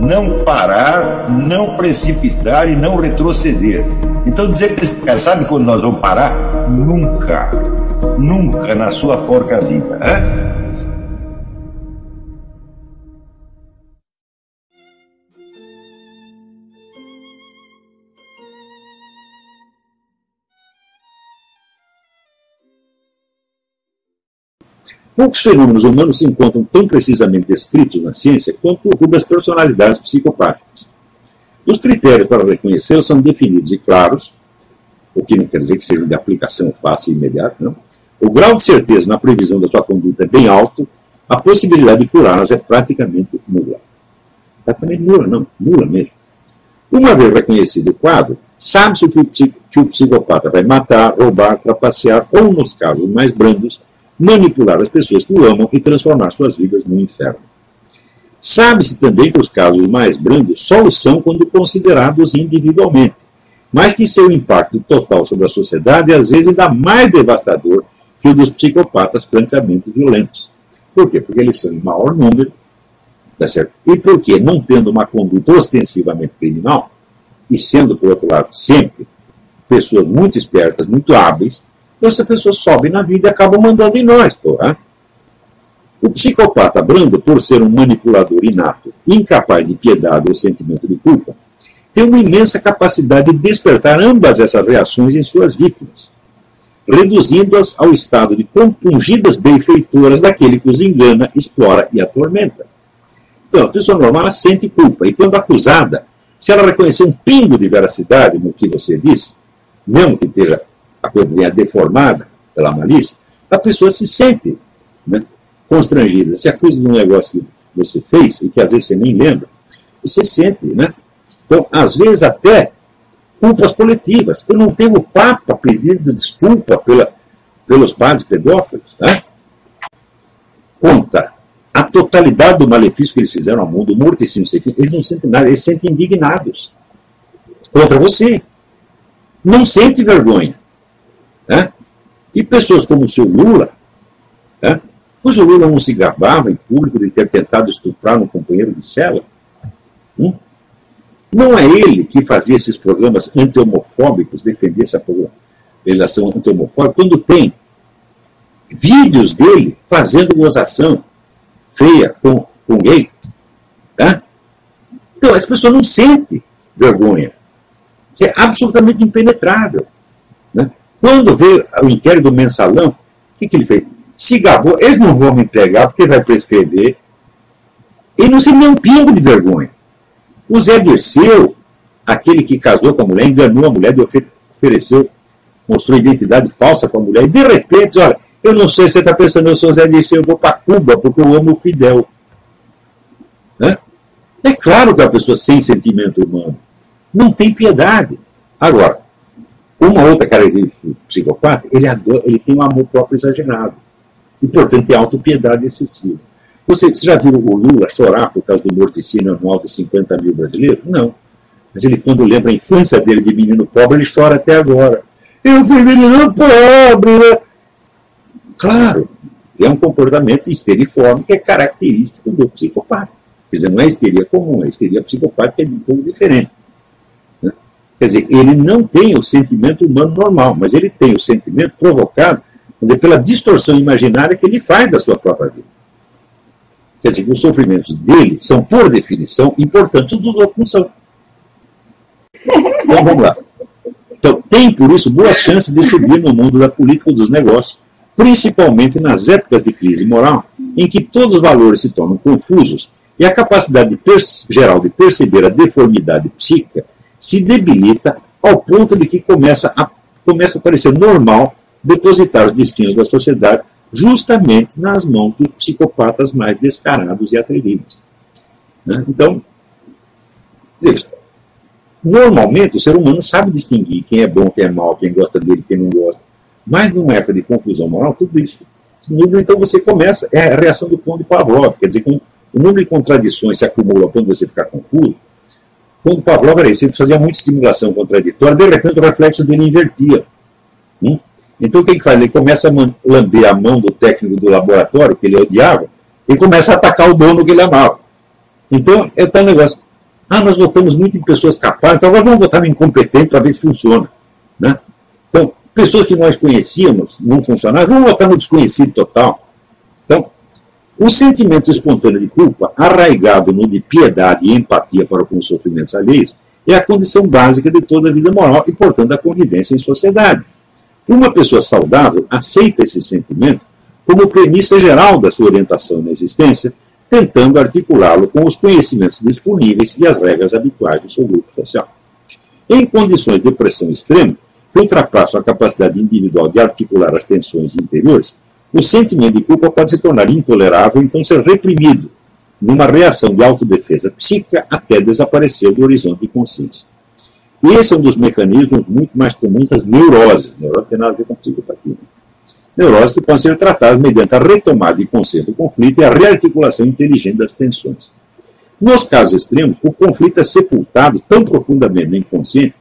não parar, não precipitar e não retroceder. Então dizer para esse cara, sabe quando nós vamos parar? Nunca. Nunca na sua porca vida. Hein? Poucos fenômenos humanos se encontram tão precisamente descritos na ciência quanto o das personalidades psicopáticas. Os critérios para reconhecê-los são definidos e claros, o que não quer dizer que sejam de aplicação fácil e imediata, não. O grau de certeza na previsão da sua conduta é bem alto, a possibilidade de curá-las é praticamente nula. Praticamente nula, não, nula mesmo. Uma vez reconhecido o quadro, sabe-se que o psicopata vai matar, roubar, trapacear ou, nos casos mais brandos, manipular as pessoas que o amam e transformar suas vidas no inferno. Sabe-se também que os casos mais brandos só o são quando considerados individualmente, mas que seu impacto total sobre a sociedade é às vezes ainda mais devastador que o dos psicopatas francamente violentos. Por quê? Porque eles são em maior número, tá certo? E porque, não tendo uma conduta ostensivamente criminal, e sendo, por outro lado, sempre pessoas muito espertas, muito hábeis, então essa pessoa sobe na vida e acaba mandando em nós, porra. O psicopata brando, por ser um manipulador inato, incapaz de piedade ou sentimento de culpa, tem uma imensa capacidade de despertar ambas essas reações em suas vítimas, reduzindo-as ao estado de compungidas benfeitoras daquele que os engana, explora e atormenta. Então, a pessoa normal ela sente culpa, e quando acusada, se ela reconhecer um pingo de veracidade no que você disse, mesmo que esteja a coisa venha deformada pela malícia, a pessoa se sente, né, constrangida. Se acusa de um negócio que você fez e que às vezes você nem lembra, você sente, né? Então, às vezes até culpas coletivas. Eu não tenho o Papa pedindo desculpa pelos padres pedófilos, né? Conta a totalidade do malefício que eles fizeram ao mundo, mortíssimo, eles não sentem nada, eles se sentem indignados contra você. Não sente vergonha. Né? E pessoas como o seu Lula, né? Pois o Lula não se gabava em público de ter tentado estuprar um companheiro de cela? Não é ele que fazia esses programas anti-homofóbicos, defender essa legislação anti-homofóbica, quando tem vídeos dele fazendo gozação feia com gay? Tá? Então, as pessoas não sentem vergonha. Isso é absolutamente impenetrável. Né? Quando vê o inquérito do Mensalão, o que ele fez? Se gabou, eles não vão me pegar porque vai prescrever. Ele não sente nem um pingo de vergonha. O Zé Dirceu, aquele que casou com a mulher, enganou a mulher, ofereceu, mostrou identidade falsa com a mulher, e de repente, olha, eu não sei se você está pensando, eu sou Zé Dirceu, eu vou para Cuba porque eu amo o Fidel. Né? É claro que é uma pessoa sem sentimento humano. Não tem piedade. Agora, uma outra característica do psicopata, ele tem um amor próprio exagerado. E, portanto, tem autopiedade excessiva. Você já viu o Lula chorar por causa do morticínio anual de 50 mil brasileiros? Não. Mas ele, quando lembra a infância dele de menino pobre, ele chora até agora. Eu fui menino pobre, né? Claro, é um comportamento histeriforme que é característico do psicopata. Quer dizer, não é histeria comum, é histeria psicopática, é de um pouco diferente. Né? Quer dizer, ele não tem o sentimento humano normal, mas ele tem o sentimento provocado, quer dizer, pela distorção imaginária que ele faz da sua própria vida. Quer dizer, os sofrimentos dele são, por definição, importantes, os dos outros não são. Então, vamos lá. Então, tem, por isso, boas chances de subir no mundo da política ou dos negócios, principalmente nas épocas de crise moral, em que todos os valores se tornam confusos e a capacidade geral de perceber a deformidade psíquica se debilita ao ponto de que começa a parecer normal depositar os destinos da sociedade justamente nas mãos dos psicopatas mais descarados e atrevidos. Né? Então, normalmente o ser humano sabe distinguir quem é bom, quem é mau, quem gosta dele, quem não gosta. Mas numa época de confusão moral, tudo isso nubla, então você começa, é a reação do Conde Pavlov, quer dizer, quando o número de contradições se acumula quando você ficar confuso, quando Pavlov era isso, ele fazia muita estimulação contraditória, de repente o reflexo dele invertia. Então o que ele faz? Ele começa a lamber a mão do técnico do laboratório, que ele odiava, e começa a atacar o dono que ele amava. Então é tal negócio. Ah, nós votamos muito em pessoas capazes, então agora vamos votar no incompetente para ver se funciona. Né? Então, pessoas que nós conhecíamos não funcionavam, vamos votar no desconhecido total. Então, o sentimento espontâneo de culpa, arraigado no de piedade e empatia para com os sofrimentos alheios, é a condição básica de toda a vida moral e, portanto, da convivência em sociedade. Uma pessoa saudável aceita esse sentimento como premissa geral da sua orientação na existência, tentando articulá-lo com os conhecimentos disponíveis e as regras habituais do seu grupo social. Em condições de pressão extrema, que ultrapassam a capacidade individual de articular as tensões interiores, o sentimento de culpa pode se tornar intolerável e então ser reprimido, numa reação de autodefesa psíquica até desaparecer do horizonte de consciência. Esse é um dos mecanismos muito mais comuns das neuroses. Neurose tem nada a ver com psicopatia. Neuroses que podem ser tratadas mediante a retomada de consciência do conflito e a rearticulação inteligente das tensões. Nos casos extremos, o conflito é sepultado tão profundamente no inconsciente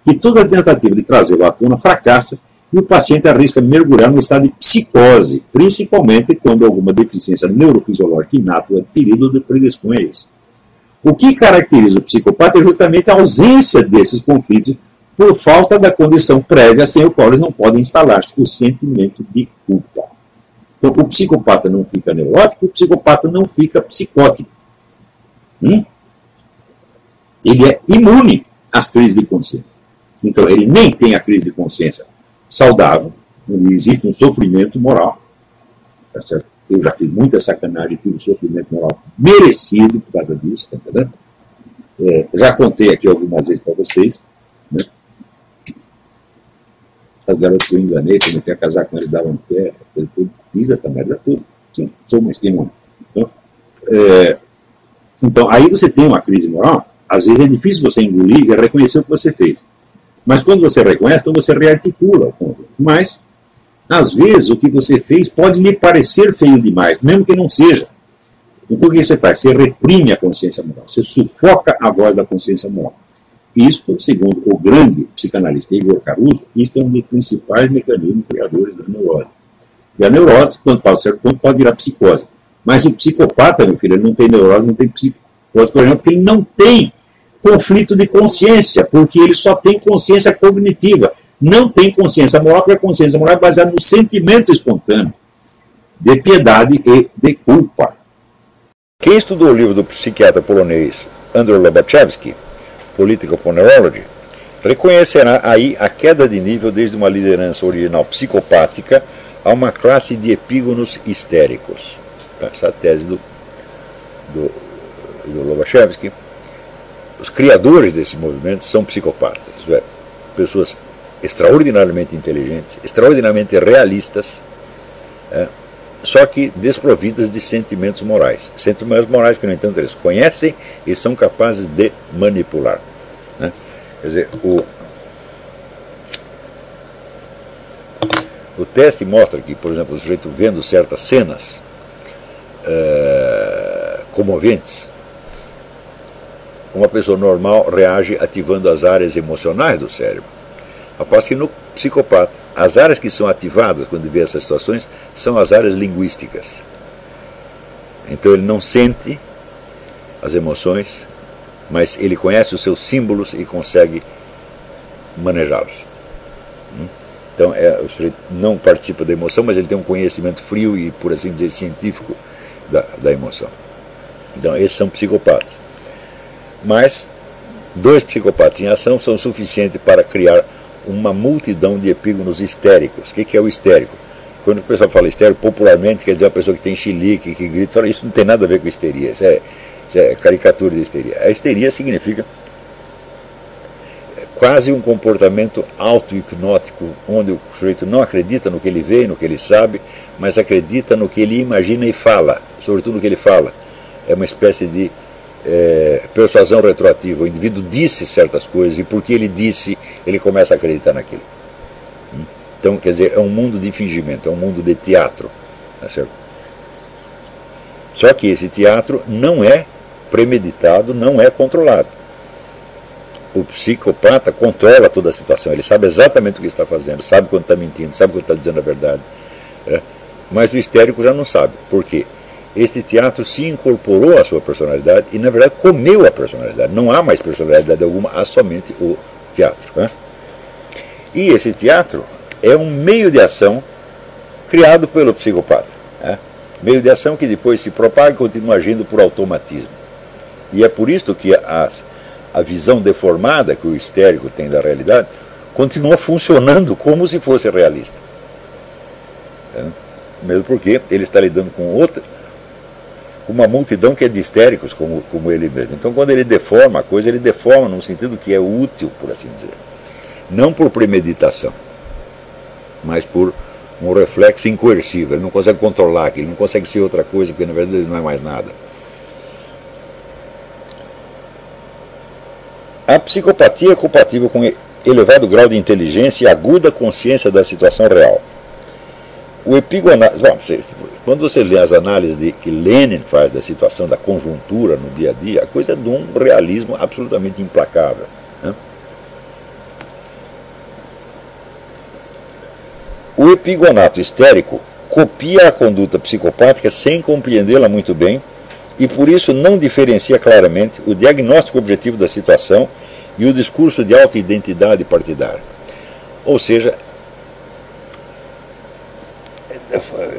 que toda tentativa de trazê-lo à tona fracassa e o paciente arrisca mergulhar num estado de psicose, principalmente quando alguma deficiência neurofisiológica inata é adquirida ou predispõe a isso. O que caracteriza o psicopata é justamente a ausência desses conflitos por falta da condição prévia sem o qual eles não podem instalar-se, o sentimento de culpa. Então, o psicopata não fica neurótico, o psicopata não fica psicótico. Ele é imune às crises de consciência. Então, ele nem tem a crise de consciência saudável, onde existe um sofrimento moral. Tá certo? Eu já fiz muita sacanagem, tive um sofrimento moral merecido por causa disso. Tá entendendo? Já contei aqui algumas vezes para vocês. Né? Os garotos que eu enganei, quando eu queria casar com eles, davam um pé, eu fiz essa merda toda. Sim, sou uma esquema. Então, aí você tem uma crise moral, às vezes é difícil você engolir e reconhecer o que você fez. Mas quando você reconhece, então você rearticula. Mas, às vezes, o que você fez pode lhe parecer feio demais, mesmo que não seja. Então, o que você faz? Você reprime a consciência moral. Você sufoca a voz da consciência moral. Isto, segundo o grande psicanalista Igor Caruso, isto é um dos principais mecanismos criadores da neurose. E a neurose, quando passa certo ponto, pode virar psicose. Mas o psicopata, meu filho, ele não tem neurose, não tem psicose, por exemplo, porque ele não tem conflito de consciência, porque ele só tem consciência cognitiva. Não tem consciência moral, porque a consciência moral é baseada no sentimento espontâneo de piedade e de culpa. Quem estudou o livro do psiquiatra polonês Andrzej Lobachevsky, Political Neurology, reconhecerá aí a queda de nível desde uma liderança original psicopática a uma classe de epígonos histéricos. Essa é a tese do Lobachevsky. Os criadores desse movimento são psicopatas, isto é, pessoas extraordinariamente inteligentes, extraordinariamente realistas, só que desprovidas de sentimentos morais. Sentimentos morais que, no entanto, eles conhecem e são capazes de manipular. Né? Quer dizer, o teste mostra que, por exemplo, o sujeito vendo certas cenas comoventes, uma pessoa normal reage ativando as áreas emocionais do cérebro. Após que no psicopata, as áreas que são ativadas quando vê essas situações são as áreas linguísticas. Então ele não sente as emoções, mas ele conhece os seus símbolos e consegue manejá-los. Então o sujeito não participa da emoção, mas ele tem um conhecimento frio e, por assim dizer, científico da emoção. Então esses são psicopatas. Mas 2 psicopatas em ação são suficientes para criar uma multidão de epígonos histéricos. O que é o histérico? Quando o pessoal fala histérico, popularmente quer dizer uma pessoa que tem chilique, que grita, fala, isso não tem nada a ver com histeria, isso é caricatura de histeria. A histeria significa quase um comportamento auto-hipnótico, onde o sujeito não acredita no que ele vê, no que ele sabe, mas acredita no que ele imagina e fala, sobretudo no que ele fala. É uma espécie de persuasão retroativa. O indivíduo disse certas coisas e porque ele disse, ele começa a acreditar naquilo. Então, quer dizer, é um mundo de fingimento, é um mundo de teatro. Tá certo? Só que esse teatro não é premeditado, não é controlado. O psicopata controla toda a situação, ele sabe exatamente o que está fazendo, sabe quando está mentindo, sabe quando está dizendo a verdade. Mas o histérico já não sabe. Por quê? este teatro se incorporou à sua personalidade e, na verdade, comeu a personalidade. Não há mais personalidade alguma, há somente o teatro. Né? E esse teatro é um meio de ação criado pelo psicopata. Né? Meio de ação que depois se propaga e continua agindo por automatismo. E é por isso que a visão deformada que o histérico tem da realidade continua funcionando como se fosse realista. Né? Mesmo porque ele está lidando com uma multidão que é de histéricos como ele mesmo. Então, quando ele deforma a coisa, ele deforma num sentido que é útil, por assim dizer. Não por premeditação, mas por um reflexo incoercível. Ele não consegue controlar aquilo, ele não consegue ser outra coisa, porque na verdade ele não é mais nada. A psicopatia é compatível com elevado grau de inteligência e aguda consciência da situação real. O epigonato, quando você lê as análises que Lenin faz da situação, da conjuntura no dia a dia, a coisa é de um realismo absolutamente implacável. Né? O epigonato histérico copia a conduta psicopática sem compreendê-la muito bem e por isso não diferencia claramente o diagnóstico objetivo da situação e o discurso de auto-identidade partidária. Ou seja,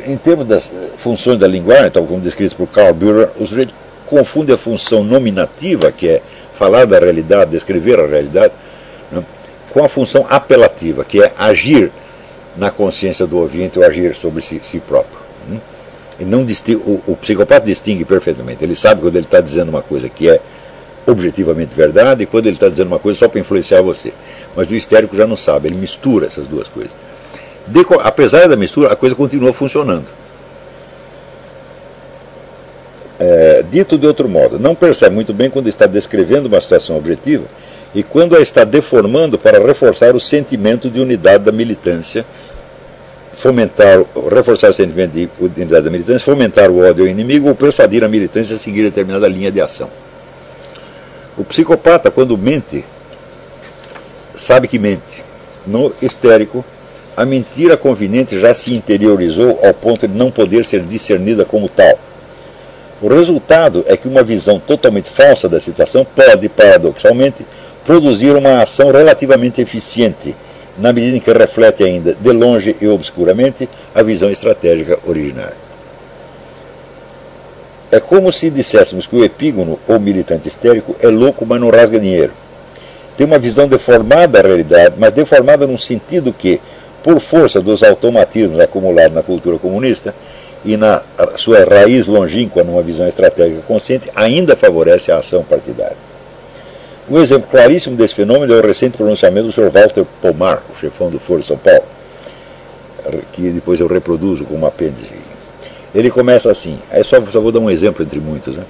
em termos das funções da linguagem, tal como descrito por Karl Bühler, o sujeito confunde a função nominativa, que é falar da realidade, descrever a realidade, né, com a função apelativa, que é agir na consciência do ouvinte ou agir sobre si próprio. Né? E não o psicopata distingue perfeitamente. Ele sabe quando ele está dizendo uma coisa que é objetivamente verdade e quando ele está dizendo uma coisa só para influenciar você. Mas o histérico já não sabe, ele mistura essas duas coisas. Apesar da mistura, a coisa continua funcionando. Dito de outro modo, não percebe muito bem quando está descrevendo uma situação objetiva e quando a está deformando para reforçar o sentimento de unidade da militância, reforçar o sentimento de unidade da militância, fomentar o ódio ao inimigo ou persuadir a militância a seguir determinada linha de ação. O psicopata, quando mente, sabe que mente. No histérico, a mentira conveniente já se interiorizou ao ponto de não poder ser discernida como tal. O resultado é que uma visão totalmente falsa da situação pode, paradoxalmente, produzir uma ação relativamente eficiente, na medida em que reflete ainda, de longe e obscuramente, a visão estratégica originária. É como se disséssemos que o epígono, ou militante histérico, é louco, mas não rasga dinheiro. Tem uma visão deformada da realidade, mas deformada num sentido que, por força dos automatismos acumulados na cultura comunista e na sua raiz longínqua numa visão estratégica consciente, ainda favorece a ação partidária. Um exemplo claríssimo desse fenômeno é o recente pronunciamento do Sr. Walter Pomar, o chefão do Foro de São Paulo, que depois eu reproduzo como apêndice. Ele começa assim, aí só vou dar um exemplo entre muitos, né?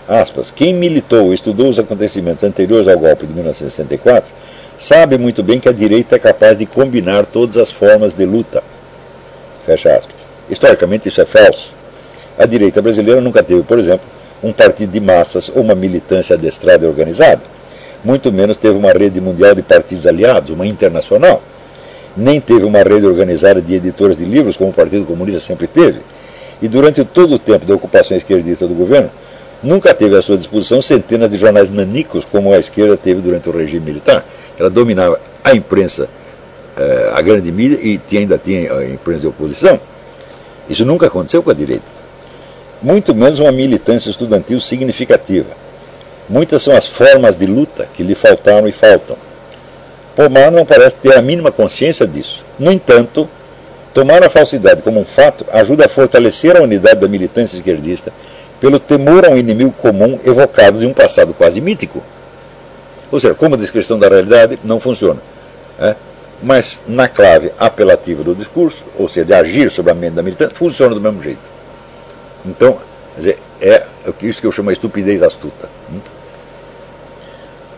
Aspas, quem militou e estudou os acontecimentos anteriores ao golpe de 1964 sabe muito bem que a direita é capaz de combinar todas as formas de luta. Fecha aspas. Historicamente isso é falso. A direita brasileira nunca teve, por exemplo, um partido de massas ou uma militância adestrada e organizada. Muito menos teve uma rede mundial de partidos aliados, uma internacional. Nem teve uma rede organizada de editores de livros, como o Partido Comunista sempre teve. E durante todo o tempo da ocupação esquerdista do governo, nunca teve à sua disposição centenas de jornais nanicos, como a esquerda teve durante o regime militar. Ela dominava a imprensa, a grande mídia, e ainda tinha a imprensa de oposição. Isso nunca aconteceu com a direita. Muito menos uma militância estudantil significativa. Muitas são as formas de luta que lhe faltaram e faltam. Pomar não parece ter a mínima consciência disso. No entanto, tomar a falsidade como um fato ajuda a fortalecer a unidade da militância esquerdista pelo temor a um inimigo comum evocado de um passado quase mítico. Ou seja, como descrição da realidade, não funciona. Mas na clave apelativa do discurso, ou seja, de agir sobre a mente da militância, funciona do mesmo jeito. Então, quer dizer, é isso que eu chamo de estupidez astuta.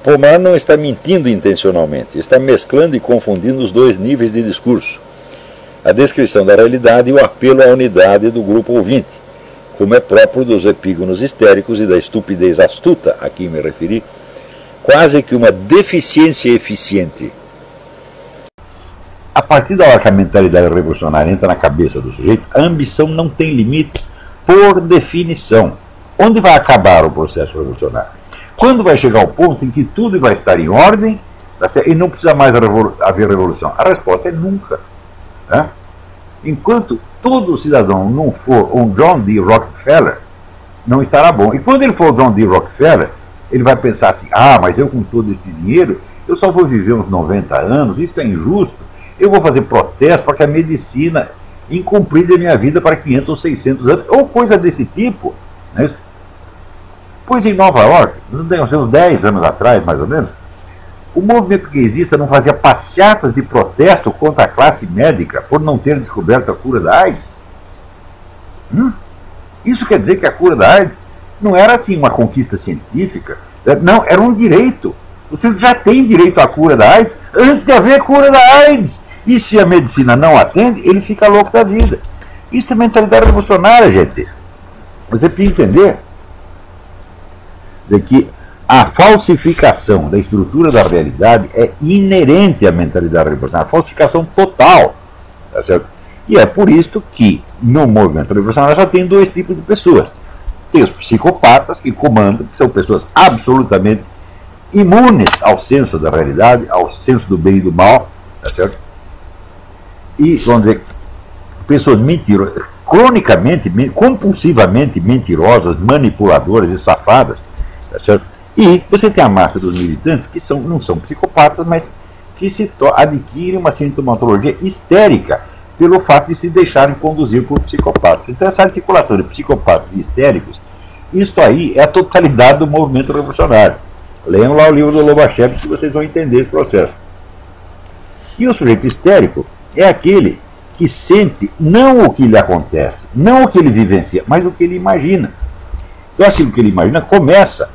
Pomar não está mentindo intencionalmente, está mesclando e confundindo os dois níveis de discurso. A descrição da realidade e o apelo à unidade do grupo ouvinte, como é próprio dos epígonos histéricos e da estupidez astuta, a quem me referi, quase que uma deficiência eficiente. A partir da hora que a mentalidade revolucionária entra na cabeça do sujeito, a ambição não tem limites, por definição. Onde vai acabar o processo revolucionário? Quando vai chegar o ponto em que tudo vai estar em ordem, tá certo? E não precisa mais haver revolução? A resposta é nunca. Né? Enquanto todo cidadão não for um John D. Rockefeller, não estará bom. E quando ele for John D. Rockefeller, ele vai pensar assim, mas eu com todo esse dinheiro, eu só vou viver uns 90 anos, isso é injusto, eu vou fazer protesto para que a medicina incomprida a minha vida para 500 ou 600 anos, ou coisa desse tipo. Né? Pois em Nova York, uns 10 anos atrás, mais ou menos, o movimento gaysista não fazia passeatas de protesto contra a classe médica por não ter descoberto a cura da AIDS? Isso quer dizer que a cura da AIDS não era assim uma conquista científica, não, era um direito. Você já tem direito à cura da AIDS antes de haver cura da AIDS. E se a medicina não atende, ele fica louco da vida. Isso é mentalidade revolucionária, gente. Você precisa entender de que a falsificação da estrutura da realidade é inerente à mentalidade revolucionária, a falsificação total. Tá certo? E é por isso que no movimento revolucionário já tem dois tipos de pessoas. Tem os psicopatas que comandam, que são pessoas absolutamente imunes ao senso da realidade, ao senso do bem e do mal, tá certo? E, vamos dizer, pessoas mentirosas, cronicamente, compulsivamente mentirosas, manipuladoras e safadas, tá certo? E você tem a massa dos militantes que não são psicopatas, mas que adquirem uma sintomatologia histérica pelo fato de se deixarem conduzir por psicopatas. Então essa articulação de psicopatas e histéricos, isso aí é a totalidade do movimento revolucionário. Leiam lá o livro do Lobachevsky que vocês vão entender esse processo. E o sujeito histérico é aquele que sente não o que lhe acontece, não o que ele vivencia, mas o que ele imagina. Então aquilo que ele imagina começa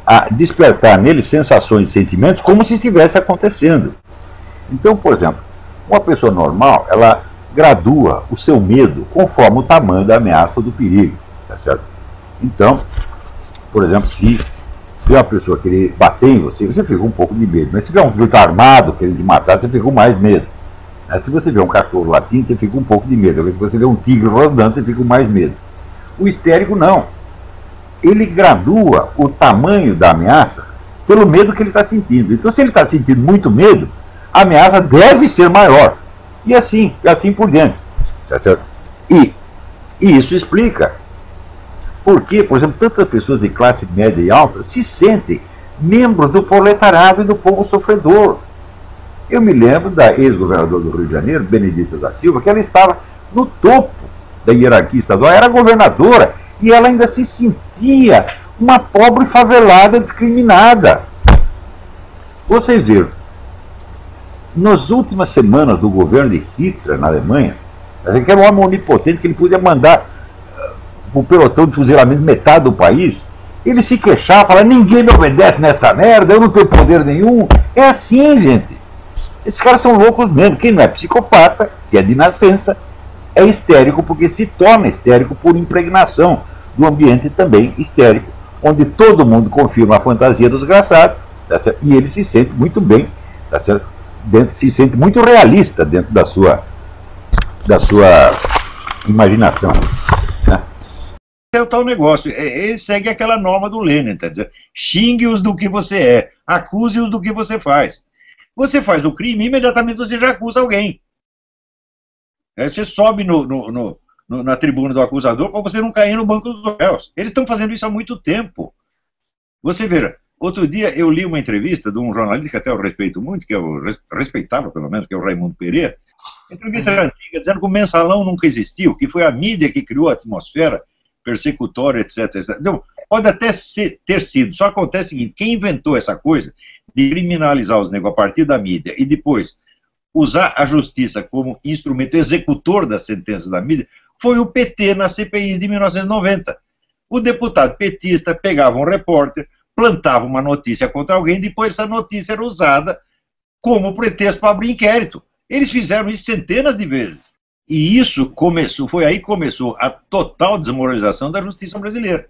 a despertar nele sensações e sentimentos como se estivesse acontecendo. Então, por exemplo, uma pessoa normal, ela gradua o seu medo conforme o tamanho da ameaça ou do perigo. Tá certo? Então, por exemplo, se uma pessoa querer bater em você, você fica um pouco de medo. Mas se tiver um sujeito armado querendo te matar, você fica com mais medo. Se você vê um cachorro latindo, você fica um pouco de medo. Se você vê um tigre rosnando, você fica com mais medo. O histérico não. Ele gradua o tamanho da ameaça pelo medo que ele está sentindo. Então, se ele está sentindo muito medo, a ameaça deve ser maior. E assim por diante. Tá certo? E isso explica por que, por exemplo, tantas pessoas de classe média e alta se sentem membros do proletariado e do povo sofredor. Eu me lembro da ex-governadora do Rio de Janeiro, Benedita da Silva, que ela estava no topo da hierarquia estadual, era governadora, e ela ainda se sentia uma pobre favelada discriminada. Vocês viram, nas últimas semanas do governo de Hitler na Alemanha, que era um homem onipotente que ele podia mandar o pelotão de fuzilamento metade do país, ele se queixava, falava, ninguém me obedece nesta merda, eu não tenho poder nenhum. É assim, gente. Esses caras são loucos mesmo. Quem não é psicopata, que é de nascença, é histérico porque se torna histérico por impregnação do ambiente também histérico, onde todo mundo confia uma fantasia do desgraçado, tá certo? E ele se sente muito bem, tá certo? Se sente muito realista dentro da sua imaginação. Né? É o tal negócio, ele segue aquela norma do Lenin, tá dizendo? Xingue-os do que você é, acuse-os do que você faz. Você faz o crime, imediatamente você já acusa alguém. Você sobe na tribuna do acusador para você não cair no banco dos réus. Eles estão fazendo isso há muito tempo. Você vê, outro dia eu li uma entrevista de um jornalista que até eu respeito muito, que eu respeitava pelo menos, que é o Raimundo Pereira. A entrevista era antiga, dizendo que o mensalão nunca existiu, que foi a mídia que criou a atmosfera persecutória, etc. Então, pode até ter sido, só acontece o seguinte, quem inventou essa coisa de criminalizar os negócios a partir da mídia e depois usar a justiça como instrumento executor das sentenças da mídia, foi o PT nas CPIs de 1990. O deputado petista pegava um repórter, plantava uma notícia contra alguém, depois essa notícia era usada como pretexto para abrir inquérito. Eles fizeram isso centenas de vezes. E isso foi aí que começou a total desmoralização da justiça brasileira.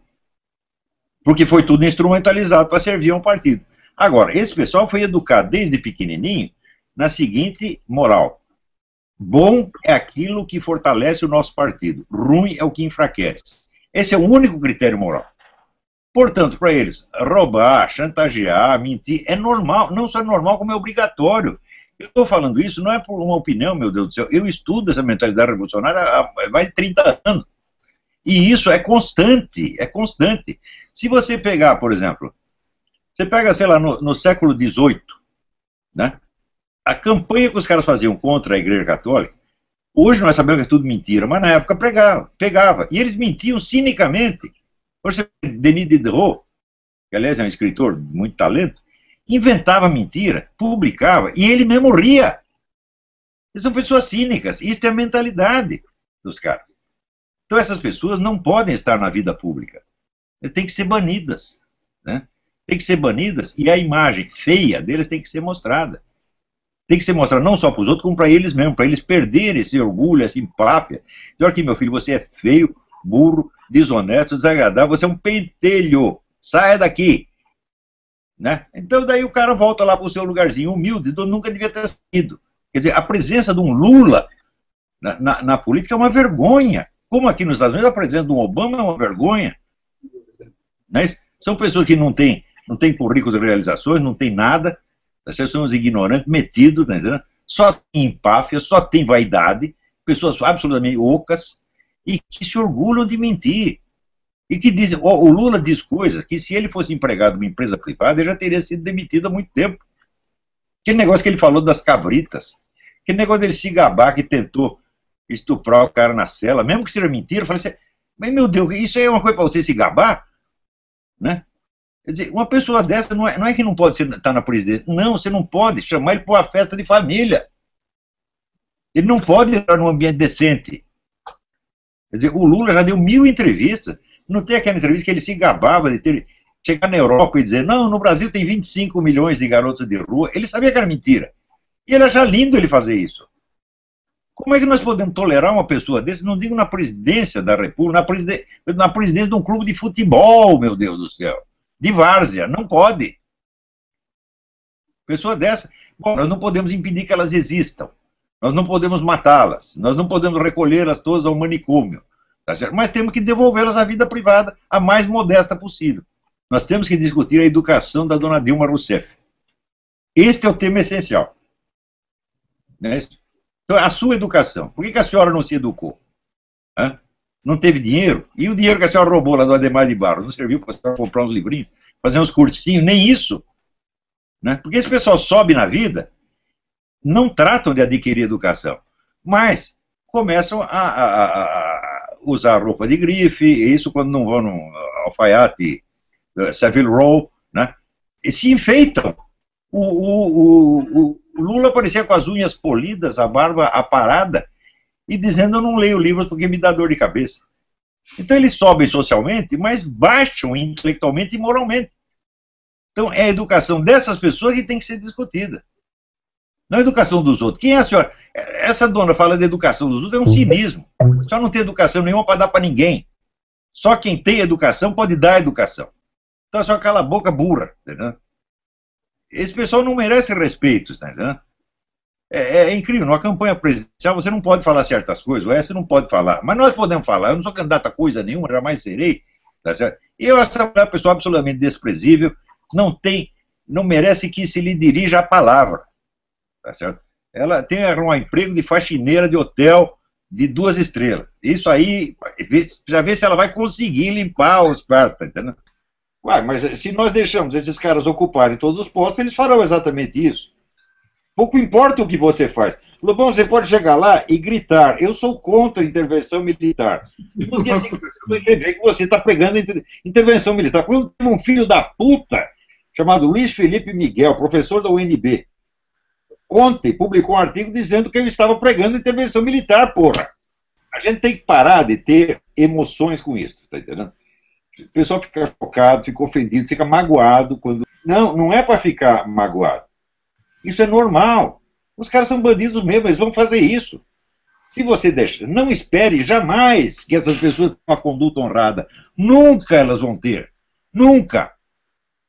Porque foi tudo instrumentalizado para servir a um partido. Agora, esse pessoal foi educado desde pequenininho na seguinte moral. Bom é aquilo que fortalece o nosso partido, ruim é o que enfraquece. Esse é o único critério moral. Portanto, para eles, roubar, chantagear, mentir, é normal, não só é normal, como é obrigatório. Eu estou falando isso não é por uma opinião, meu Deus do céu, eu estudo essa mentalidade revolucionária há mais de 30 anos. E isso é constante, é constante. Se você pegar, por exemplo, você pega, sei lá, no século XVIII, né? A campanha que os caras faziam contra a Igreja Católica, hoje nós sabemos que é tudo mentira, mas na época pegava. E eles mentiam cinicamente. Por exemplo, Denis Diderot, que aliás é um escritor de muito talento, inventava mentira, publicava, e ele mesmo ria. Eles são pessoas cínicas, isso é a mentalidade dos caras. Então essas pessoas não podem estar na vida pública. Elas têm que ser banidas, né? Tem que ser banidas, e a imagem feia deles tem que ser mostrada. Tem que ser mostrada não só para os outros, como para eles mesmos, para eles perderem esse orgulho, essa empáfia. Olha aqui, meu filho, você é feio, burro, desonesto, desagradável, você é um pentelho, saia daqui. Né? Então daí o cara volta lá para o seu lugarzinho humilde, nunca devia ter saído. Quer dizer, a presença de um Lula na política é uma vergonha. Como aqui nos Estados Unidos, a presença de um Obama é uma vergonha. Né? São pessoas que não têm currículo de realizações, não tem nada, são os ignorantes, metidos, tá entendendo? Só tem empáfia, só tem vaidade, pessoas absolutamente ocas, e que se orgulham de mentir. E que dizem, o Lula diz coisas que se ele fosse empregado numa empresa privada, ele já teria sido demitido há muito tempo. Aquele negócio que ele falou das cabritas, aquele negócio dele se gabar que tentou estuprar o cara na cela, mesmo que seja mentira, eu falei assim, mas meu Deus, isso aí é uma coisa para você se gabar? Né? Quer dizer, uma pessoa dessa não é que não pode estar na presidência, não, você não pode chamar ele para uma festa de família. Ele não pode estar num ambiente decente. Quer dizer, o Lula já deu 1000 entrevistas, não tem aquela entrevista que ele se gabava de ter, chegar na Europa e dizer, não, no Brasil tem 25 milhões de garotas de rua, ele sabia que era mentira. E ele achava lindo ele fazer isso. Como é que nós podemos tolerar uma pessoa desse, não digo na presidência da República, na presidência de um clube de futebol, meu Deus do céu, de várzea, não pode. Pessoa dessa, bom, nós não podemos impedir que elas existam, nós não podemos matá-las, nós não podemos recolhê-las todas ao manicômio, tá certo? Mas temos que devolvê-las à vida privada, a mais modesta possível. Nós temos que discutir a educação da dona Dilma Rousseff. Este é o tema essencial. Né? Então, a sua educação. Por que a senhora não se educou? Hã? Não teve dinheiro? E o dinheiro que a senhora roubou lá do Adhemar de Barros? Não serviu para a senhora comprar uns livrinhos? Fazer uns cursinhos? Nem isso. Né? Porque esse pessoal sobe na vida, não tratam de adquirir educação, mas começam a usar roupa de grife, isso quando não vão no alfaiate Savile Row, né? E se enfeitam. O Lula aparecia com as unhas polidas, a barba aparada, e dizendo, eu não leio livros porque me dá dor de cabeça. Então eles sobem socialmente, mas baixam intelectualmente e moralmente. Então é a educação dessas pessoas que tem que ser discutida. Não a educação dos outros. Quem é a senhora? Essa dona fala de educação dos outros, é um cinismo. A senhora não tem educação nenhuma para dar para ninguém. Só quem tem educação pode dar educação. Então a senhora cala a boca burra, entendeu? Esse pessoal não merece respeito, tá entendendo? É incrível, numa campanha presidencial você não pode falar certas coisas, o Oeste não pode falar, mas nós podemos falar, eu não sou candidato a coisa nenhuma, jamais serei, tá certo? E eu acho essa pessoa absolutamente desprezível, não merece que se lhe dirija a palavra, tá certo? Ela tem um emprego de faxineira de hotel de 2 estrelas, isso aí, já vê se ela vai conseguir limpar os quartos, tá entendendo? Ué, mas se nós deixamos esses caras ocuparem todos os postos, eles farão exatamente isso. Pouco importa o que você faz. Lobão, você pode chegar lá e gritar, eu sou contra a intervenção militar. E no dia seguinte você vai ver que você está pegando intervenção militar. Quando tem um filho da puta, chamado Luiz Felipe Miguel, professor da UNB, ontem publicou um artigo dizendo que eu estava pregando intervenção militar, porra. A gente tem que parar de ter emoções com isso, tá entendendo? O pessoal fica chocado, fica ofendido, fica magoado quando... Não é para ficar magoado. Isso é normal. Os caras são bandidos mesmo, eles vão fazer isso. Se você deixa, não espere jamais que essas pessoas tenham uma conduta honrada. Nunca elas vão ter. Nunca.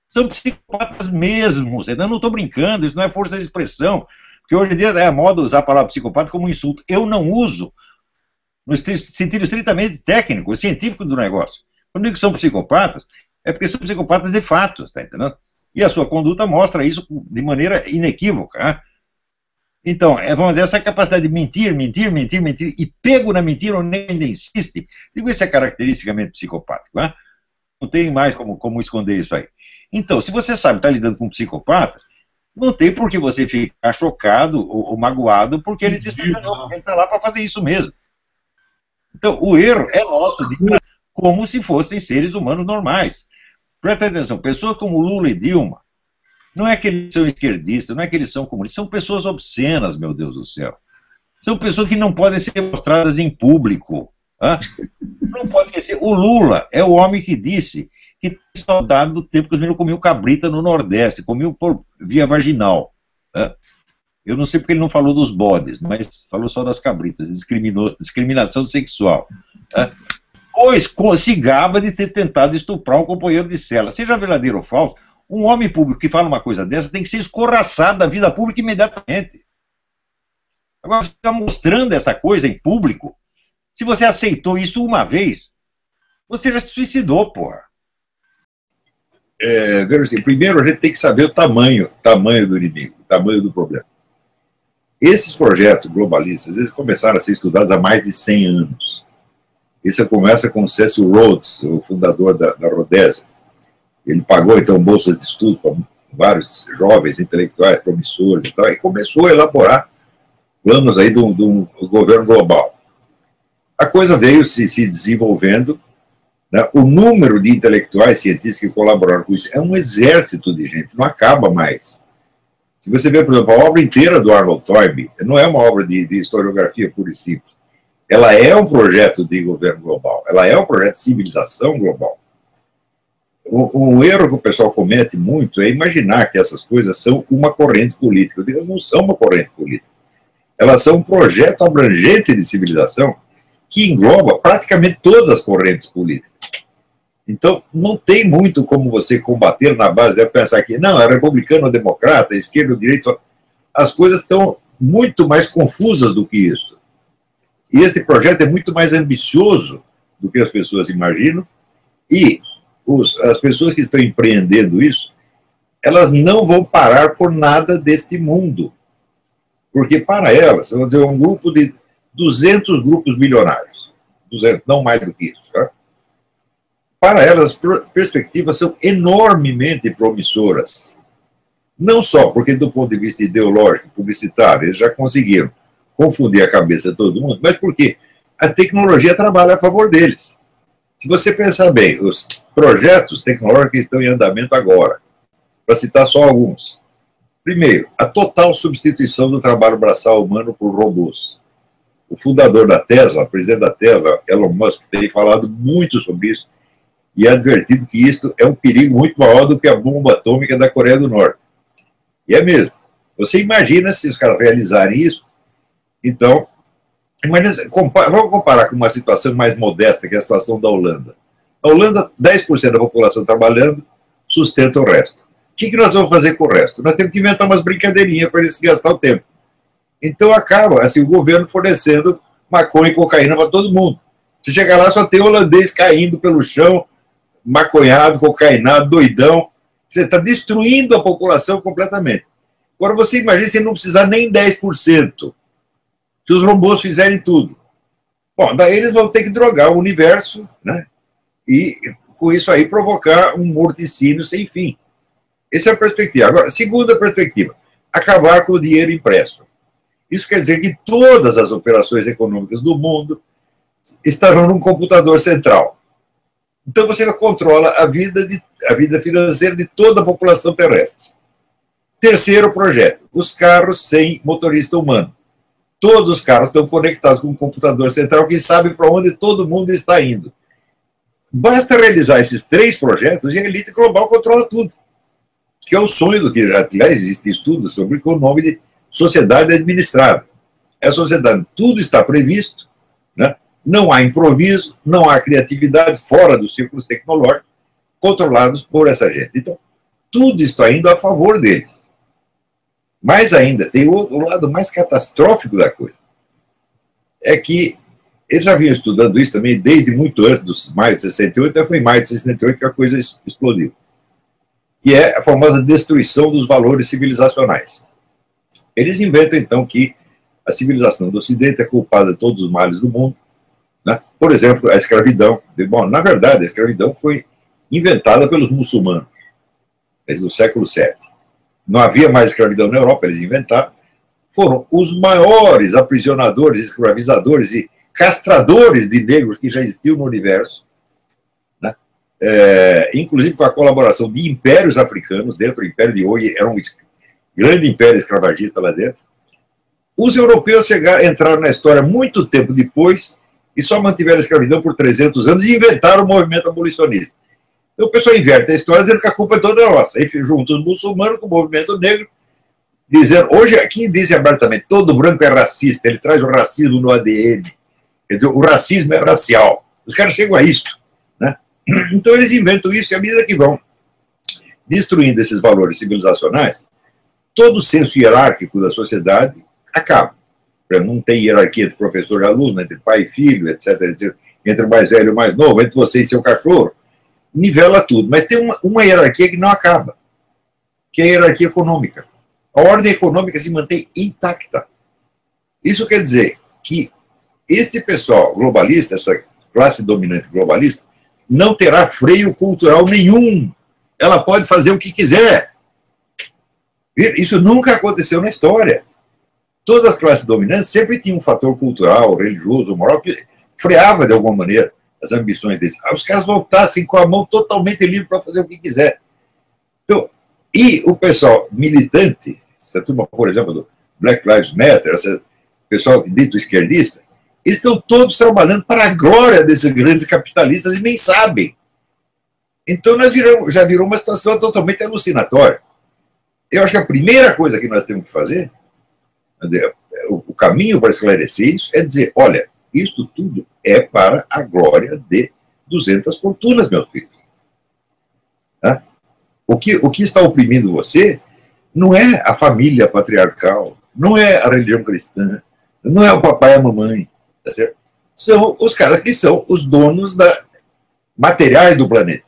São psicopatas mesmo. Eu não estou brincando, isso não é força de expressão. Porque hoje em dia é a moda usar a palavra psicopata como um insulto. Eu não uso no sentido estritamente técnico, científico do negócio. Quando digo que são psicopatas, é porque são psicopatas de fato, está entendendo? E a sua conduta mostra isso de maneira inequívoca, né? Então, vamos dizer, essa capacidade de mentir, e pego na mentira onde ainda insiste, digo, isso é caracteristicamente psicopático, né? Não tem mais como esconder isso aí. Então, se você sabe que está lidando com um psicopata, não tem por que você ficar chocado ou magoado porque ele te enganou, porque ele está lá para fazer isso mesmo. Então, o erro é nosso, como se fossem seres humanos normais. Presta atenção, pessoas como Lula e Dilma, não é que eles são esquerdistas, não é que eles são comunistas, são pessoas obscenas, meu Deus do céu. São pessoas que não podem ser mostradas em público. Hein? Não pode esquecer, o Lula é o homem que disse que tem saudade do tempo que os meninos comiam cabrita no Nordeste, comiam por via vaginal. Hein? Eu não sei porque ele não falou dos bodes, mas falou só das cabritas, discriminação sexual. Hein? Pois se gaba de ter tentado estuprar um companheiro de cela. Seja verdadeiro ou falso, um homem público que fala uma coisa dessa tem que ser escorraçado da vida pública imediatamente. Agora, você está mostrando essa coisa em público. Se você aceitou isso uma vez, você já se suicidou, porra. Veja assim, primeiro a gente tem que saber o tamanho do inimigo, o tamanho do problema. Esses projetos globalistas, eles começaram a ser estudados há mais de 100 anos. Isso começa com o Cecil Rhodes, o fundador da Rodésia. Ele pagou, então, bolsas de estudo para vários jovens intelectuais, promissores e tal, e começou a elaborar planos aí de um governo global. A coisa veio se desenvolvendo, né? O número de intelectuais, cientistas que colaboraram com isso é um exército de gente, não acaba mais. Se você ver, por exemplo, a obra inteira do Arnold Toynbee, não é uma obra de historiografia pura e simples. Ela é um projeto de governo global, ela é um projeto de civilização global. O erro que o pessoal comete muito é imaginar que essas coisas são uma corrente política. Eu digo, elas não são uma corrente política. Elas são um projeto abrangente de civilização que engloba praticamente todas as correntes políticas. Então, não tem muito como você combater na base de pensar que, não, é republicano ou democrata, esquerda ou direita. As coisas estão muito mais confusas do que isso. E esse projeto é muito mais ambicioso do que as pessoas imaginam, e as pessoas que estão empreendendo isso, elas não vão parar por nada deste mundo. Porque para elas, vamos dizer, um grupo de 200 grupos milionários, 200, não mais do que isso. Tá? Para elas, as perspectivas são enormemente promissoras. Não só porque, do ponto de vista ideológico, publicitário, eles já conseguiram confundir a cabeça de todo mundo, mas porque a tecnologia trabalha a favor deles. Se você pensar bem, os projetos tecnológicos que estão em andamento agora, para citar só alguns. Primeiro, a total substituição do trabalho braçal humano por robôs. O fundador da Tesla, o presidente da Tesla, Elon Musk, tem falado muito sobre isso e advertido que isto é um perigo muito maior do que a bomba atômica da Coreia do Norte. E é mesmo. Você imagina se os caras realizarem isso? Então, vamos comparar com uma situação mais modesta, que é a situação da Holanda. Na Holanda, 10% da população trabalhando sustenta o resto. O que nós vamos fazer com o resto? Nós temos que inventar umas brincadeirinhas para eles gastar o tempo. Então acaba, assim, o governo fornecendo maconha e cocaína para todo mundo. Você chega lá, só tem holandês caindo pelo chão, maconhado, cocainado, doidão. Você está destruindo a população completamente. Agora você imagina se não precisar nem 10%. Se os robôs fizerem tudo. Bom, daí eles vão ter que drogar o universo, né? E com isso aí provocar um morticínio sem fim. Essa é a perspectiva. Agora, segunda perspectiva, acabar com o dinheiro impresso. Isso quer dizer que todas as operações econômicas do mundo estarão num computador central. Então você controla a vida financeira de toda a população terrestre. Terceiro projeto, os carros sem motorista humano. Todos os carros estão conectados com um computador central que sabe para onde todo mundo está indo. Basta realizar esses 3 projetos e a elite global controla tudo. Que é o sonho do que, aliás, existem estudos sobre o nome de sociedade administrada. É a sociedade, tudo está previsto, né? Não há improviso, não há criatividade fora dos círculos tecnológicos controlados por essa gente. Então, tudo está indo a favor deles. Mais ainda, tem o lado mais catastrófico da coisa. É que eles já vinham estudando isso também desde muito antes dos maio de 68, até foi em maio de 68 que a coisa explodiu. E é a famosa destruição dos valores civilizacionais. Eles inventam, então, que a civilização do Ocidente é culpada de todos os males do mundo, né? Por exemplo, a escravidão. Bom, na verdade, a escravidão foi inventada pelos muçulmanos, desde o século VII. Não havia mais escravidão na Europa, eles inventaram. Foram os maiores aprisionadores, escravizadores e castradores de negros que já existiam no universo, né? Inclusive com a colaboração de impérios africanos dentro do Império de Oye, era um grande império escravagista lá dentro. Os europeus entraram na história muito tempo depois e só mantiveram a escravidão por 300 anos e inventaram o movimento abolicionista. Então o pessoal inverte a história dizendo que a culpa é toda nossa. Aí junta os muçulmanos com o movimento negro, dizendo, hoje aqui dizem abertamente, todo branco é racista, ele traz o racismo no ADN. Quer dizer, o racismo é racial. Os caras chegam a isso, né? Então eles inventam isso e à medida que vão destruindo esses valores civilizacionais, todo o senso hierárquico da sociedade acaba. Não tem hierarquia entre professor e aluno, entre pai e filho, etc, entre o mais velho e o mais novo, entre você e seu cachorro. Nivela tudo. Mas tem uma hierarquia que não acaba, que é a hierarquia econômica. A ordem econômica se mantém intacta. Isso quer dizer que este pessoal globalista, essa classe dominante globalista, não terá freio cultural nenhum. Ela pode fazer o que quiser. Isso nunca aconteceu na história. Todas as classes dominantes sempre tinham um fator cultural, religioso, moral, que freava de alguma maneira as ambições deles. Os caras voltassem com a mão totalmente livre para fazer o que quiser. Então, e o pessoal militante, essa turma, por exemplo, do Black Lives Matter, esse pessoal dito esquerdista, eles estão todos trabalhando para a glória desses grandes capitalistas e nem sabem. Então já virou uma situação totalmente alucinatória. Eu acho que a primeira coisa que nós temos que fazer, o caminho para esclarecer isso, é dizer, olha, isto tudo é para a glória de 200 fortunas, meus filhos. Tá? O que está oprimindo você não é a família patriarcal, não é a religião cristã, não é o papai e a mamãe, tá certo? São os caras que são os donos materiais do planeta.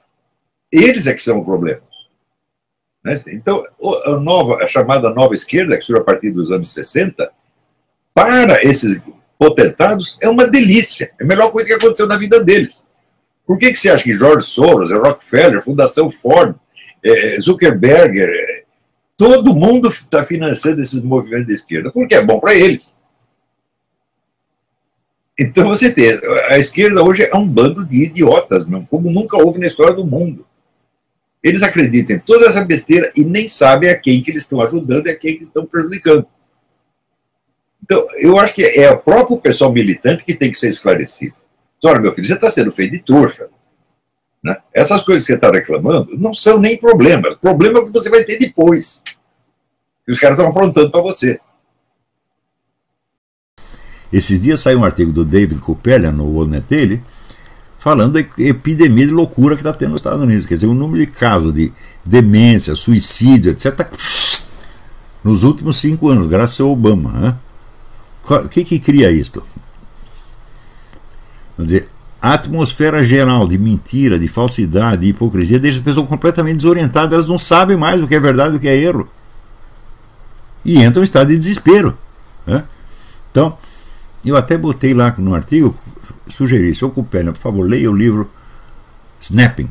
Eles é que são o problema. Né? Então, a chamada nova esquerda, que surge a partir dos anos 60, para esses potentados, é uma delícia. É a melhor coisa que aconteceu na vida deles. Por que você acha que George Soros, Rockefeller, Fundação Ford, Zuckerberg, todo mundo está financiando esses movimentos de esquerda? Porque é bom para eles. Então você tem, a esquerda hoje é um bando de idiotas, mesmo, como nunca houve na história do mundo. Eles acreditam em toda essa besteira e nem sabem a quem que eles estão ajudando e a quem que estão prejudicando. Então, eu acho que é o próprio pessoal militante que tem que ser esclarecido. Então, olha, meu filho, você está sendo feito de trouxa. Né? Essas coisas que você está reclamando não são nem problemas. O problema é o que você vai ter depois. E os caras estão aprontando para você. Esses dias saiu um artigo do David Kupelian no World Daily falando da epidemia de loucura que está tendo nos Estados Unidos. Quer dizer, o número de casos de demência, suicídio, etc., nos últimos 5 anos, graças ao Obama. Né? O que cria isto? Quer dizer, a atmosfera geral de mentira, de falsidade, de hipocrisia deixa as pessoas completamente desorientadas, elas não sabem mais o que é verdade e o que é erro. E entram em estado de desespero. Né? Então, eu até botei lá no artigo, sugeri, seu Kupelian, por favor, leia o livro Snapping.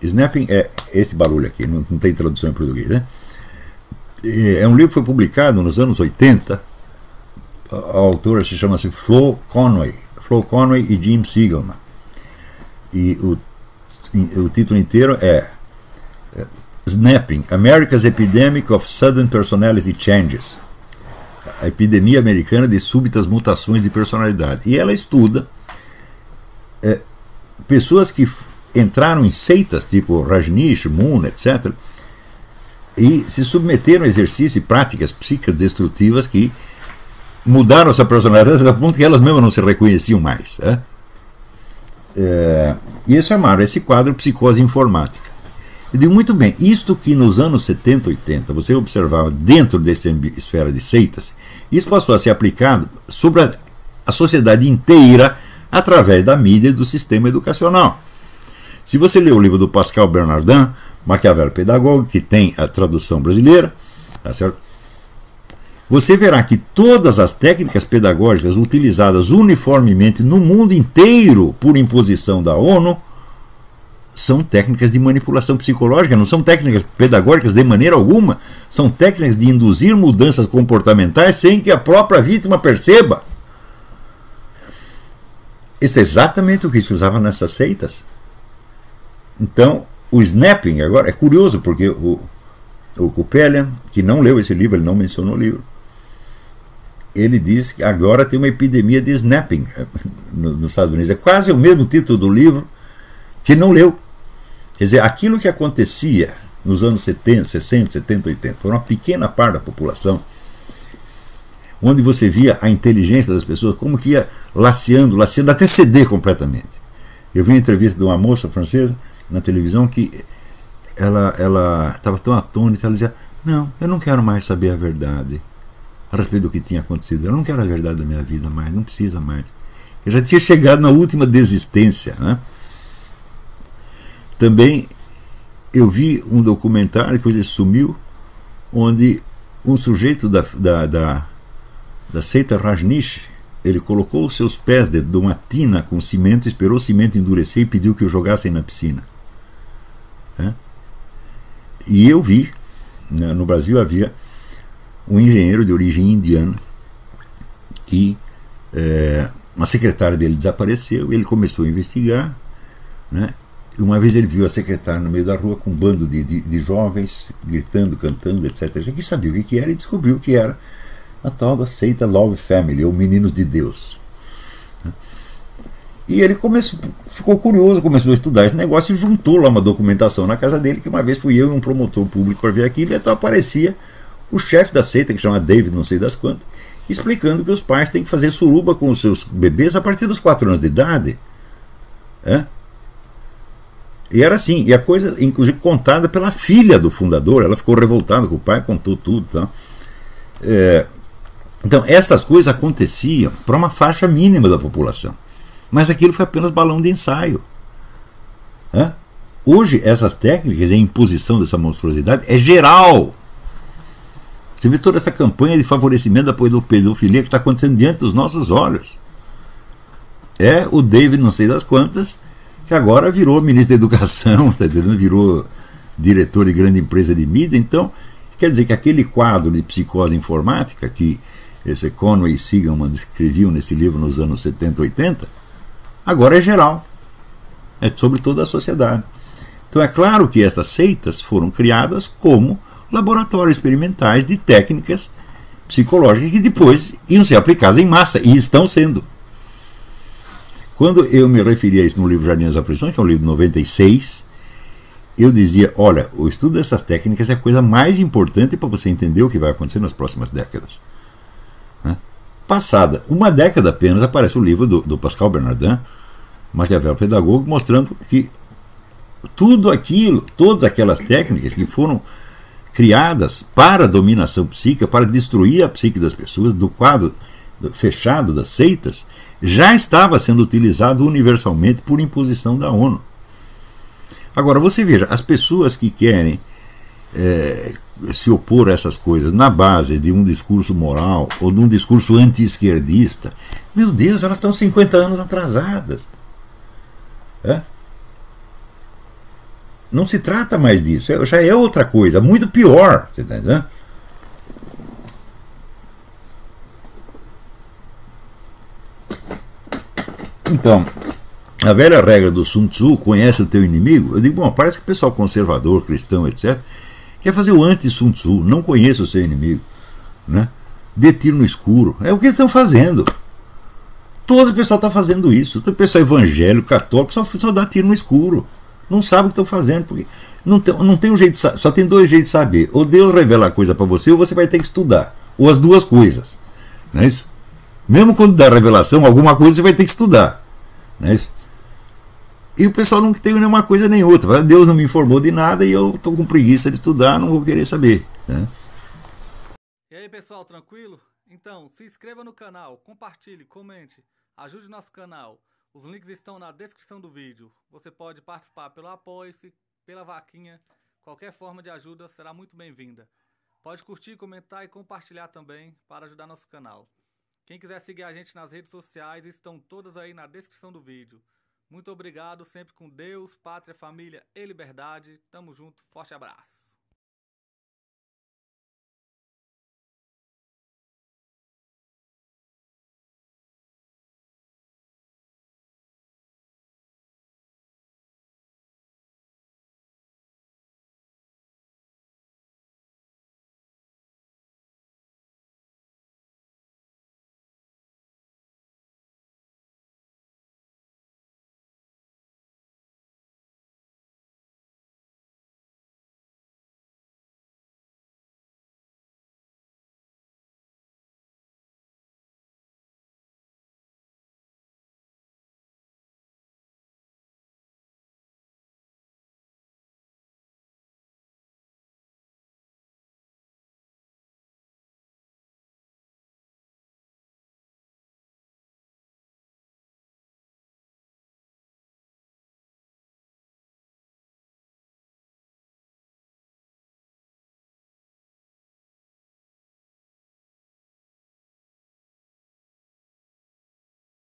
Snapping é esse barulho aqui, não tem tradução em português, né? É um livro que foi publicado nos anos 80. A autora se chama-se Flo Conway e Jim Siegelman. E o título inteiro é Snapping, America's Epidemic of Sudden Personality Changes. A epidemia americana de súbitas mutações de personalidade. E ela estuda pessoas que entraram em seitas tipo Rajneesh, Moon, etc., e se submeteram a exercícios e práticas psíquicas destrutivas que mudaram sua personalidade a ponto que elas mesmas não se reconheciam mais. E eles chamaram esse quadro psicose informática. Eu digo, muito bem, isto que nos anos 70, 80 você observava dentro dessa esfera de seitas, isso passou a ser aplicado sobre a sociedade inteira através da mídia e do sistema educacional. Se você ler o livro do Pascal Bernardin, Maquiavel Pedagogo, que tem a tradução brasileira, tá certo? Você verá que todas as técnicas pedagógicas utilizadas uniformemente no mundo inteiro por imposição da ONU são técnicas de manipulação psicológica, não são técnicas pedagógicas de maneira alguma, são técnicas de induzir mudanças comportamentais sem que a própria vítima perceba. Isso é exatamente o que se usava nessas seitas. Então, o snapping, agora, é curioso, porque o Kupelian, que não leu esse livro, ele não mencionou o livro, ele diz que agora tem uma epidemia de snapping nos Estados Unidos. É quase o mesmo título do livro que não leu. Quer dizer, aquilo que acontecia nos anos 70, 60, 70, 80, por uma pequena parte da população, onde você via a inteligência das pessoas, como que ia laceando, até ceder completamente. Eu vi uma entrevista de uma moça francesa na televisão que ela estava tão atônita, ela dizia, não, eu não quero mais saber a verdade a respeito do que tinha acontecido, eu não quero a verdade da minha vida mais, não precisa mais. Eu já tinha chegado na última desistência, né? Também eu vi um documentário, depois ele sumiu, onde um sujeito da seita Rajneesh, ele colocou os seus pés dentro de uma tina com cimento, esperou o cimento endurecer e pediu que o jogassem na piscina. E eu vi, né, no Brasil havia um engenheiro de origem indiana que uma secretária dele desapareceu, ele começou a investigar, né? Uma vez ele viu a secretária no meio da rua com um bando de jovens gritando, cantando, etc. Ele quis saber o que era e descobriu que era a tal da seita Love Family, ou Meninos de Deus. E ele ficou curioso, começou a estudar esse negócio e juntou lá uma documentação na casa dele, que uma vez fui eu e um promotor público para ver aquilo, e então aparecia o chefe da seita, que chama David não sei das quantas, explicando que os pais têm que fazer suruba com os seus bebês a partir dos 4 anos de idade. E era assim, e a coisa, inclusive, contada pela filha do fundador, ela ficou revoltada com o pai, contou tudo. Tá? Então, essas coisas aconteciam para uma faixa mínima da população. Mas aquilo foi apenas balão de ensaio. Hoje, essas técnicas, a imposição dessa monstruosidade é geral. Você vê toda essa campanha de favorecimento da pedofilia que está acontecendo diante dos nossos olhos. É o David não sei das quantas, que agora virou ministro da Educação, tá entendendo? Virou diretor de grande empresa de mídia. Então, quer dizer que aquele quadro de psicose informática que esse Conway e Seligman escreviam nesse livro nos anos 70, 80, agora é geral. É sobre toda a sociedade. Então é claro que essas seitas foram criadas como laboratórios experimentais de técnicas psicológicas que depois iam ser aplicadas em massa, e estão sendo. Quando eu me referi a isso no livro Jardim das Aflições, que é um livro de 96, eu dizia, olha, o estudo dessas técnicas é a coisa mais importante para você entender o que vai acontecer nas próximas décadas. Passada uma década apenas, aparece o livro do Pascal Bernardin, Maquiavel Pedagogo, mostrando que tudo aquilo, todas aquelas técnicas que foram criadas para a dominação psíquica, para destruir a psique das pessoas, do quadro fechado das seitas, já estava sendo utilizado universalmente por imposição da ONU. Agora, você veja, as pessoas que querem se opor a essas coisas na base de um discurso moral ou de um discurso anti-esquerdista, meu Deus, elas estão 50 anos atrasadas. Não se trata mais disso, já é outra coisa, muito pior. Você tá entendendo? Então, a velha regra do Sun Tzu, conhece o teu inimigo, eu digo, bom, parece que o pessoal conservador, cristão, etc., quer fazer o anti-Sun Tzu, não conheça o seu inimigo, né? Dê tiro no escuro, é o que eles estão fazendo. Todo o pessoal está fazendo isso, todo o pessoal evangélico, católico, só dá tiro no escuro, não sabe o que estão fazendo, porque não tem um jeito, só tem 2 jeitos de saber, ou Deus revela a coisa para você, ou você vai ter que estudar, ou as duas coisas, não é isso? Mesmo quando dá revelação, alguma coisa você vai ter que estudar, não é isso? E o pessoal não tem nenhuma coisa nem outra. Deus não me informou de nada e eu estou com preguiça de estudar, não vou querer saber. Né? E aí, pessoal, tranquilo? Então, se inscreva no canal, compartilhe, comente, ajude nosso canal. Os links estão na descrição do vídeo. Você pode participar pelo Apoie-se, pela vaquinha. Qualquer forma de ajuda será muito bem-vinda. Pode curtir, comentar e compartilhar também para ajudar nosso canal. Quem quiser seguir a gente nas redes sociais, estão todas aí na descrição do vídeo. Muito obrigado, sempre com Deus, pátria, família e liberdade. Tamo junto, forte abraço.